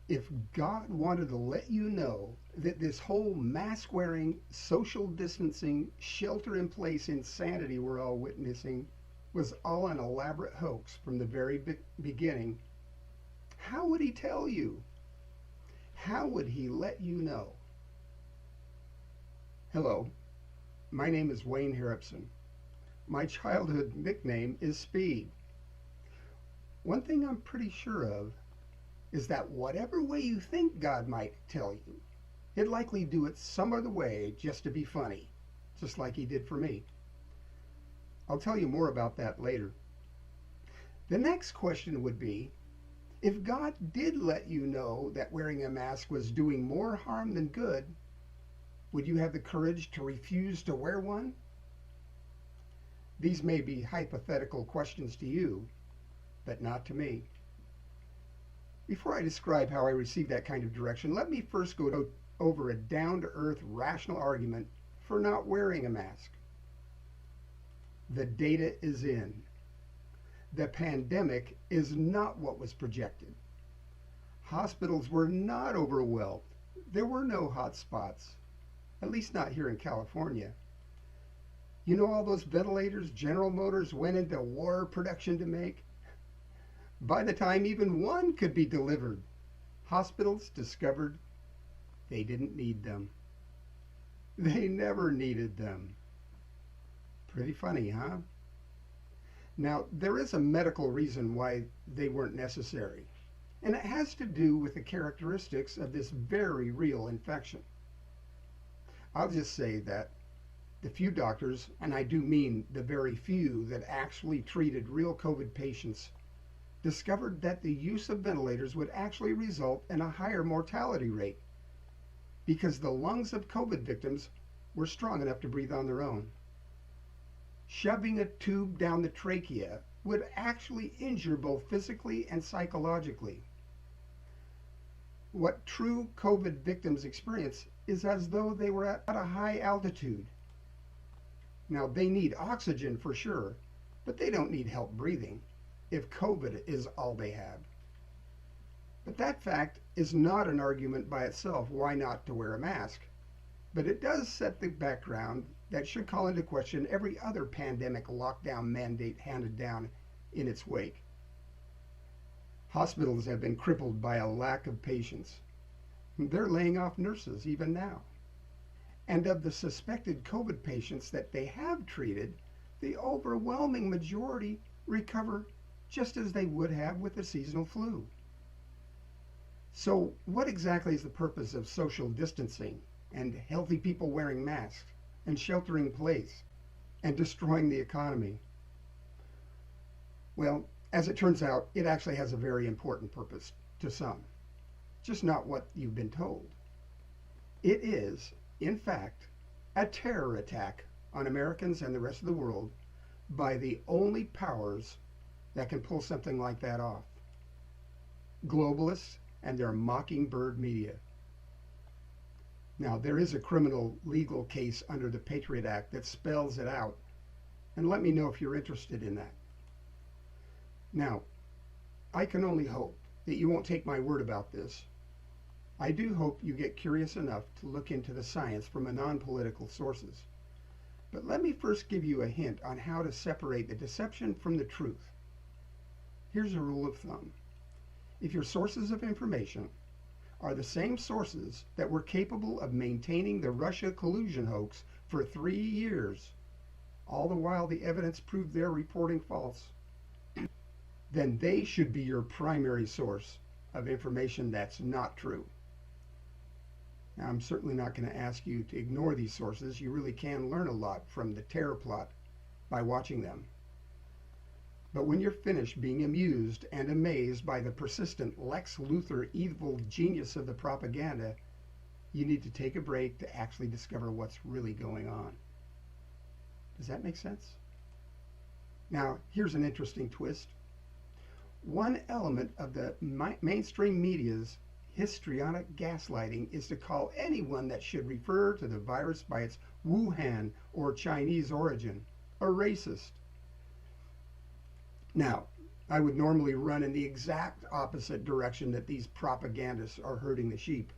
If God wanted to let you know that this whole mask wearing, social distancing, shelter in place insanity we're all witnessing was all an elaborate hoax from the very beginning, how would He tell you? How would He let you know? Hello, my name is Wayne Harrison. My childhood nickname is Speed. One thing I'm pretty sure of is that whatever way you think God might tell you, He'd likely do it some other way just to be funny, just like He did for me. I'll tell you more about that later. The next question would be, if God did let you know that wearing a mask was doing more harm than good, would you have the courage to refuse to wear one? These may be hypothetical questions to you, but not to me. Before I describe how I received that kind of direction, let me first go over a down to earth, rational argument for not wearing a mask. The data is in. The pandemic is not what was projected. Hospitals were not overwhelmed. There were no hot spots, at least not here in California. You know all those ventilators General Motors went into war production to make? By the time even one could be delivered, hospitals discovered they didn't need them. They never needed them. Pretty funny, huh? Now, there is a medical reason why they weren't necessary, and it has to do with the characteristics of this very real infection. I'll just say that the few doctors, and I do mean the very few that actually treated real COVID patients, discovered that the use of ventilators would actually result in a higher mortality rate because the lungs of COVID victims were strong enough to breathe on their own. Shoving a tube down the trachea would actually injure both physically and psychologically. What true COVID victims experience is as though they were at a high altitude. Now, they need oxygen for sure, but they don't need help breathing if COVID is all they have. But that fact is not an argument by itself why not to wear a mask. But it does set the background that should call into question every other pandemic lockdown mandate handed down in its wake. Hospitals have been crippled by a lack of patients. They're laying off nurses even now. And of the suspected COVID patients that they have treated, the overwhelming majority recover just as they would have with the seasonal flu. So, what exactly is the purpose of social distancing and healthy people wearing masks and sheltering in place and destroying the economy? Well, as it turns out, it actually has a very important purpose to some, just not what you've been told. It is, in fact, a terror attack on Americans and the rest of the world by the only powers that can pull something like that off: globalists and their mockingbird media. Now, there is a criminal legal case under the Patriot Act that spells it out, and let me know if you're interested in that. Now, I can only hope that you won't take my word about this. I do hope you get curious enough to look into the science from a non-political sources. But let me first give you a hint on how to separate the deception from the truth. Here's a rule of thumb. If your sources of information are the same sources that were capable of maintaining the Russia collusion hoax for 3 years, all the while the evidence proved their reporting false, then they should be your primary source of information that's not true. Now, I'm certainly not going to ask you to ignore these sources. You really can learn a lot from the terror plot by watching them. But when you're finished being amused and amazed by the persistent Lex Luthor evil genius of the propaganda, you need to take a break to actually discover what's really going on. Does that make sense? Now, here's an interesting twist. One element of the mainstream media's histrionic gaslighting is to call anyone that should refer to the virus by its Wuhan or Chinese origin a racist. Now, I would normally run in the exact opposite direction that these propagandists are herding the sheep.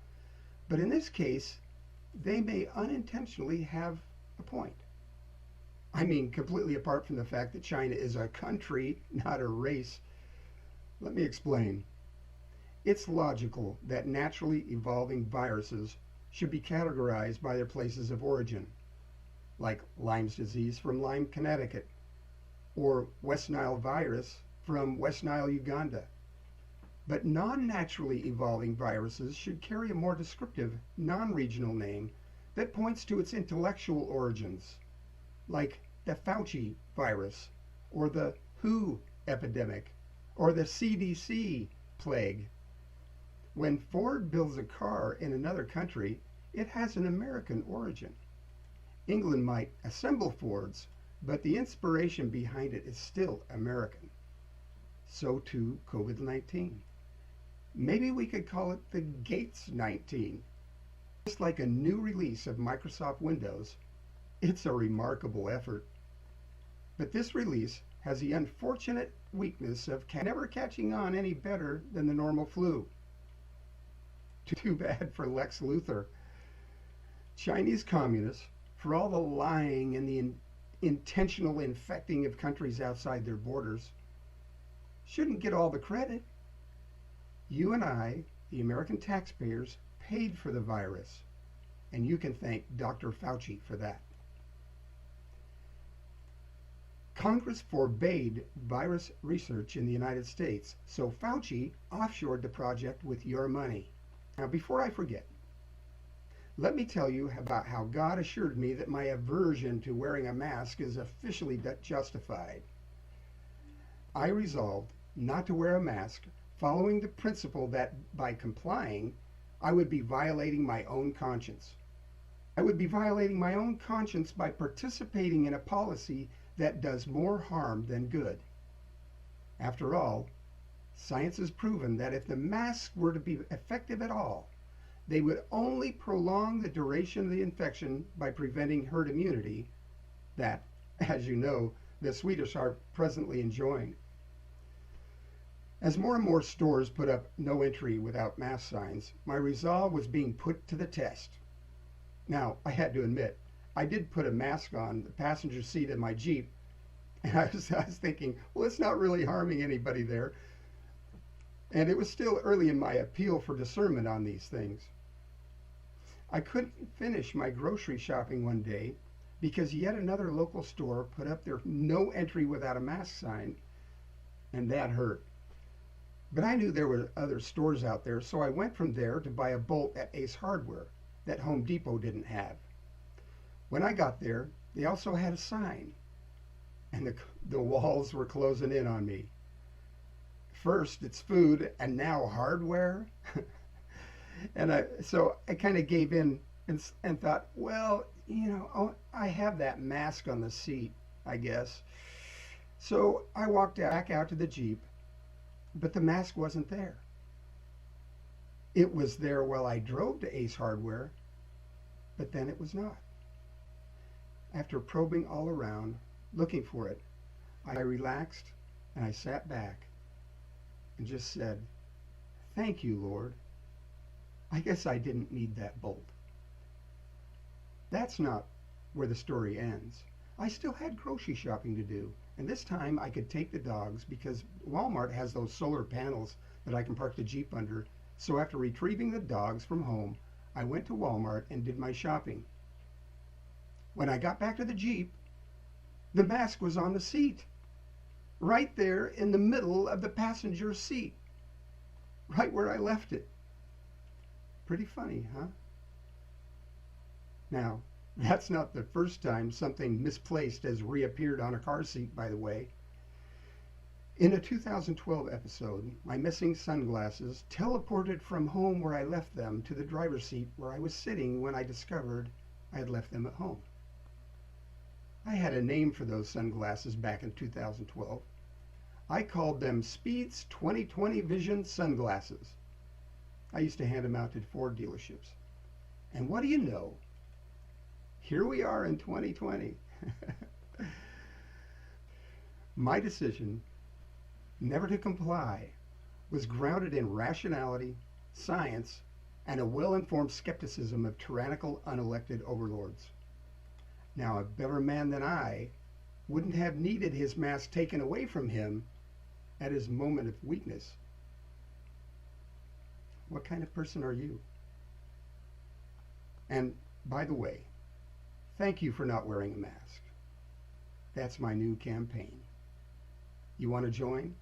But in this case, they may unintentionally have a point. I mean, completely apart from the fact that China is a country, not a race. Let me explain. It's logical that naturally evolving viruses should be categorized by their places of origin, like Lyme's disease from Lyme, Connecticut, or West Nile virus from West Nile, Uganda. But non-naturally evolving viruses should carry a more descriptive, non-regional name that points to its intellectual origins, like the Fauci virus, or the WHO epidemic, or the CDC plague. When Ford builds a car in another country, it has an American origin. England might assemble Fords, but the inspiration behind it is still American. So too COVID-19. Maybe we could call it the Gates 19. Just like a new release of Microsoft Windows, it's a remarkable effort. But this release has the unfortunate weakness of never catching on any better than the normal flu. Too bad for Lex Luthor. Chinese communists, for all the lying and the intentional infecting of countries outside their borders, shouldn't get all the credit. You and I, the American taxpayers, paid for the virus, and you can thank Dr. Fauci for that. Congress forbade virus research in the United States, so Fauci offshored the project with your money. Now, before I forget, let me tell you about how God assured me that my aversion to wearing a mask is officially justified. I resolved not to wear a mask, following the principle that by complying, I would be violating my own conscience. I would be violating my own conscience by participating in a policy that does more harm than good. After all, science has proven that if the masks were to be effective at all, they would only prolong the duration of the infection by preventing herd immunity that, as you know, the Swedish are presently enjoying. As more and more stores put up no entry without mask signs, my resolve was being put to the test. Now, I had to admit, I did put a mask on the passenger seat of my Jeep, and I was thinking, well, it's not really harming anybody there. And it was still early in my appeal for discernment on these things. I couldn't finish my grocery shopping one day because yet another local store put up their no entry without a mask sign, and that hurt. But I knew there were other stores out there, so I went from there to buy a bolt at Ace Hardware that Home Depot didn't have. When I got there, they also had a sign, and the walls were closing in on me. First it's food, and now hardware. And so I kind of gave in and thought, well, I have that mask on the seat, I guess. So I walked back out to the Jeep, but the mask wasn't there. It was there while I drove to Ace Hardware, but then it was not. After probing all around, looking for it, I relaxed and I sat back and just said, "Thank you, Lord. I guess I didn't need that bolt." That's not where the story ends. I still had grocery shopping to do, and this time I could take the dogs because Walmart has those solar panels that I can park the Jeep under. So after retrieving the dogs from home, I went to Walmart and did my shopping. When I got back to the Jeep, the mask was on the seat, right there in the middle of the passenger seat, right where I left it. Pretty funny, huh? Now, that's not the first time something misplaced has reappeared on a car seat, by the way. In a 2012 episode, my missing sunglasses teleported from home where I left them to the driver's seat where I was sitting when I discovered I had left them at home. I had a name for those sunglasses back in 2012. I called them Speed's 2020 Vision sunglasses. I used to hand them out to Ford dealerships. And what do you know? Here we are in 2020. My decision never to comply, was grounded in rationality, science, and a well-informed skepticism of tyrannical, unelected overlords. Now, a better man than I wouldn't have needed his mask taken away from him at his moment of weakness. What kind of person are you? And by the way, thank you for not wearing a mask. That's my new campaign. You want to join?